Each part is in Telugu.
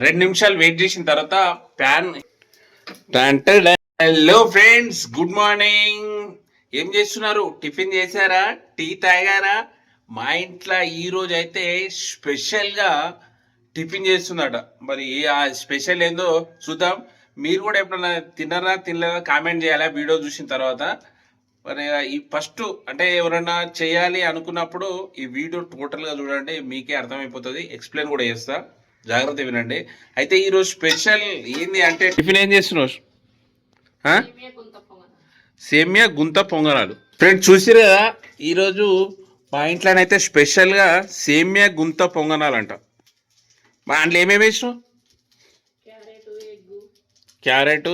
2 నిమిషాలు వెయిట్ చేసిన తర్వాత pan. Hello friends, good morning. ఏం చేస్తున్నారు? టిఫిన్ చేశారా? టీ తాగారా? మా ఇంట్లో ఈ రోజు అయితే స్పెషల్గా టిఫిన్ చేస్తుందట. మరి ఆ స్పెషల్ ఏందో చూద్దాం. మీరు కూడా ఎప్పుడన్నా తిన్నారా తినలేదా కామెంట్ చేయాలా వీడియో చూసిన తర్వాత. మరి ఈ ఫస్ట్ అంటే ఎవరైనా చేయాలి అనుకున్నప్పుడు ఈ వీడియో టోటల్గా చూడండి, మీకే అర్థమైపోతుంది. ఎక్స్ప్లెయిన్ కూడా చేస్తా, జాగ్రత్త వినండి. అయితే ఈరోజు స్పెషల్ ఏంది అంటే టిఫిన్ ఏం చేస్తున్నావు? సేమియా గుంత పొంగనాలు. ఫ్రెండ్స్ చూసిరు కదా, ఈరోజు మా ఇంట్లోనైతే స్పెషల్గా సేమియా గుంత పొంగనాలు అంట. మా దాంట్లో ఏమేమి వేసినావు? క్యారెట్,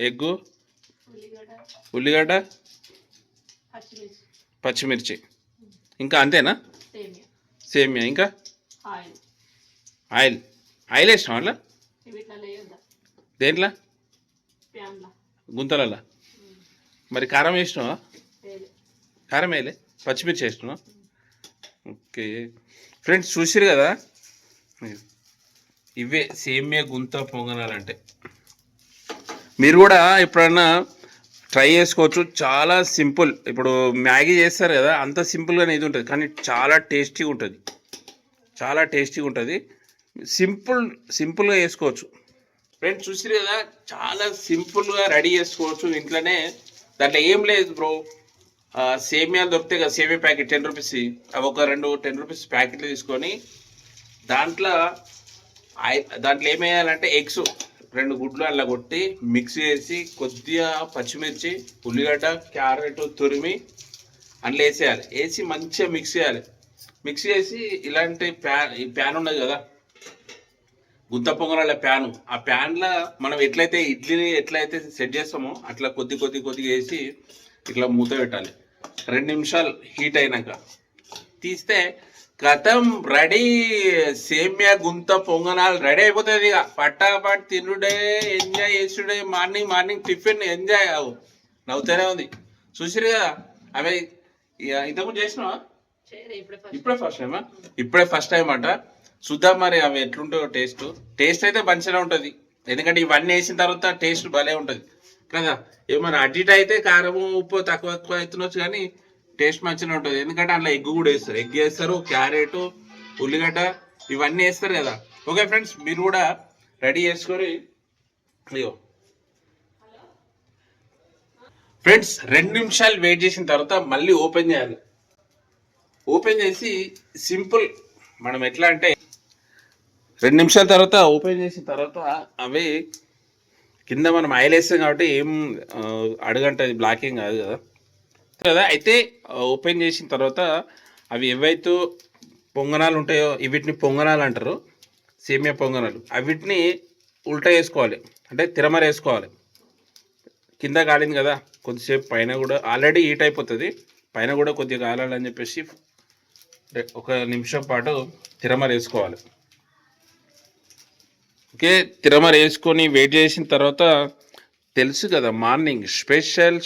ఎగ్గు, ఉల్లిగడ్డ, పచ్చిమిర్చి, ఇంకా అంతేనా? సేమియా, ఇంకా ఆయిల్. ఆయిల్ వేసినాం అట్లా దేంట్లో? గుంతలల్లా. మరి కారం వేసినావా? కారం వేయలే, పచ్చిమిర్చి వేసినావా? ఓకే ఫ్రెండ్స్ చూసిరు కదా, ఇవే సేమియా గుంత పొంగనాలంటే. మీరు కూడా ఎప్పుడన్నా ట్రై చేసుకోవచ్చు, చాలా సింపుల్. ఇప్పుడు మ్యాగీ చేస్తారు కదా, అంత సింపుల్గానే ఇది ఉంటుంది, కానీ చాలా టేస్టీగా ఉంటుంది. చాలా టేస్టీగా ఉంటుంది. సింపుల్గా చేసుకోవచ్చు. ఫ్రెండ్స్ చూసిరు కదా, చాలా సింపుల్గా రెడీ చేసుకోవచ్చు ఇంట్లోనే. దాంట్లో ఏం లేదు బ్రో, సేమియాలు దొరుకుతాయి కదా, సేమియా ప్యాకెట్ 10 రూపీస్, అవి ఒక 2 10 రూపీస్ ప్యాకెట్లు తీసుకొని దాంట్లో ఏమేయాలంటే ఎగ్స్ 2 గుడ్లు అలా కొట్టి మిక్స్ చేసి కొద్దిగా పచ్చిమిర్చి, ఉల్లిగడ్డ, క్యారెట్ తురిమి అందులో వేసేయాలి. వేసి మంచిగా మిక్స్ చేయాలి. మిక్స్ చేసి ఇలాంటి ప్యాన్ ఉన్నది కదా, గుంత పొంగనాల ప్యాను, ఆ ప్యాన్లో మనం ఇడ్లీని ఎట్లయితే సెట్ చేస్తామో అట్లా కొద్దిగా వేసి ఇట్లా మూత పెట్టాలి. 2 నిమిషాలు హీట్ అయినాక తీస్తే గతం రెడీ. సేమియా గుంత పొంగనాలు రెడీ అయిపోతుంది. ఇక పట్టాపట్ తినుడే, ఎంజాయ్ చేసుడే. మార్నింగ్ టిఫిన్ ఎంజాయ్ నవ్వుతూనే ఉంది. చూసిరు కదా, అవి ఇంతకుముందు చేసినావా? ఇప్పుడే ఫస్ట్ టైం అంట. చూద్దాం మరి అవి ఎట్లుంటాయో. టేస్ట్ అయితే మంచిగా ఉంటుంది, ఎందుకంటే ఇవన్నీ వేసిన తర్వాత టేస్ట్ భలే ఉంటుంది కదా. ఏమన్నా అడ్జిట్ అయితే కారము ఉప్పు తక్కువ అవుతుండొచ్చు, కానీ టేస్ట్ మంచిగా ఉంటుంది. ఎందుకంటే అందులో ఎగ్ కూడా వేస్తారు. ఎగ్ వేస్తారు, క్యారెట్, ఉల్లిగడ్డ ఇవన్నీ వేస్తారు కదా. ఓకే ఫ్రెండ్స్, మీరు కూడా రెడీ చేసుకొని అయ్యో ఫ్రెండ్స్ 2 నిమిషాలు వెయిట్ చేసిన తర్వాత మళ్ళీ ఓపెన్ చేయాలి. ఓపెన్ చేసి సింపుల్ మనం ఎట్లా అంటే 2 నిమిషాల తర్వాత ఓపెన్ చేసిన తర్వాత అవి కింద మనం ఆయిల్ వేస్తాం కాబట్టి ఏం అడుగంటది, బ్లాకింగ్ కాదు కదా. అయితే ఓపెన్ చేసిన తర్వాత అవి ఏవైతే పొంగనాలు ఉంటాయో వీటిని పొంగనాలు అంటారు, సేమియా పొంగనాలు. అవిటిని ఉల్టా వేసుకోవాలి, అంటే తిరమర వేసుకోవాలి. కింద కాలింది కదా, కొద్దిసేపు పైన కూడా ఆల్రెడీ హీట్ అయిపోతుంది, పైన కూడా కొద్దిగా కాలాలని చెప్పేసి 1 నిమిషం పాటు తిరమర వేసుకోవాలి. ఓకే, తిరమర వేసుకొని వెయిట్ చేసిన తర్వాత తెలుసు కదా, మార్నింగ్ స్పెషల్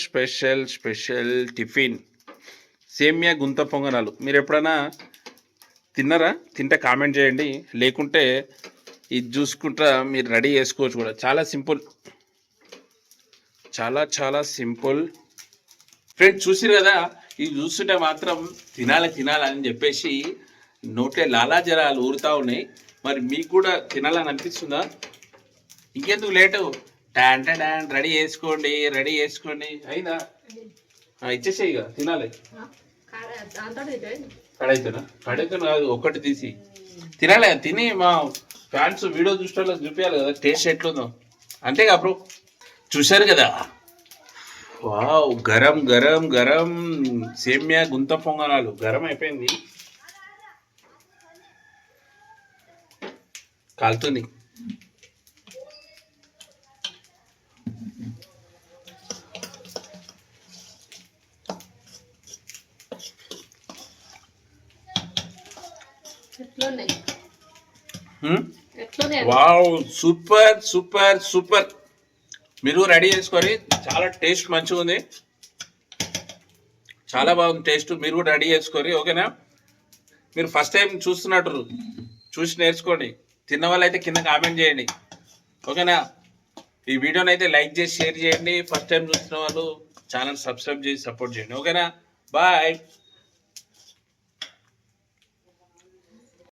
టిఫిన్ సేమియా గుంత పొంగనాలు. మీరు ఎప్పుడైనా తిన్నారా? తింటే కామెంట్ చేయండి, లేకుంటే ఇది చూసుకుంటా మీరు రెడీ చేసుకోవచ్చు కూడా. చాలా సింపుల్, చాలా సింపుల్. ఫ్రెండ్స్ చూసిరు కదా, ఇది చూస్తుంటే మాత్రం తినాలని చెప్పేసి నోట్లే లాలాజలాలు ఊరుతూ ఉన్నాయి. మరి మీకు కూడా తినాలని అనిపిస్తుందా? ఇంకెందుకు లేటు, రెడీ చేసుకోండి. అయిందా? ఇచ్చేసేయి ఇక, తినాలి. కడైతే కాదు, ఒక్కటి తీసి తినాలి. తిని మా ఫ్యాన్స్ వీడియో చూసేలా చూపించాలి కదా టేస్ట్ ఎట్లుందో. అంతేగా బ్రో. చూశారు కదా, వావ్, గరం సేమియా గుంత పొంగనాలు గరం అయిపోయింది, కాలుతుంది. Wow, super. మీరు రెడీ చేసుకొని, చాలా టేస్ట్ మంచిగా ఉంది, చాలా బాగుంది టేస్ట్. మీరు కూడా రెడీ చేసుకొని, ఓకేనా? మీరు ఫస్ట్ టైం చూస్తున్నట్టు చూసి నేర్చుకోండి. తిన్న వాళ్ళు అయితే కింద కామెంట్ చేయండి, ఓకేనా? ఈ వీడియోని అయితే లైక్ చేసి షేర్ చేయండి. ఫస్ట్ టైం చూసిన వాళ్ళు ఛానల్ సబ్స్క్రైబ్ చేసి సపోర్ట్ చేయండి, ఓకేనా? బాయ్.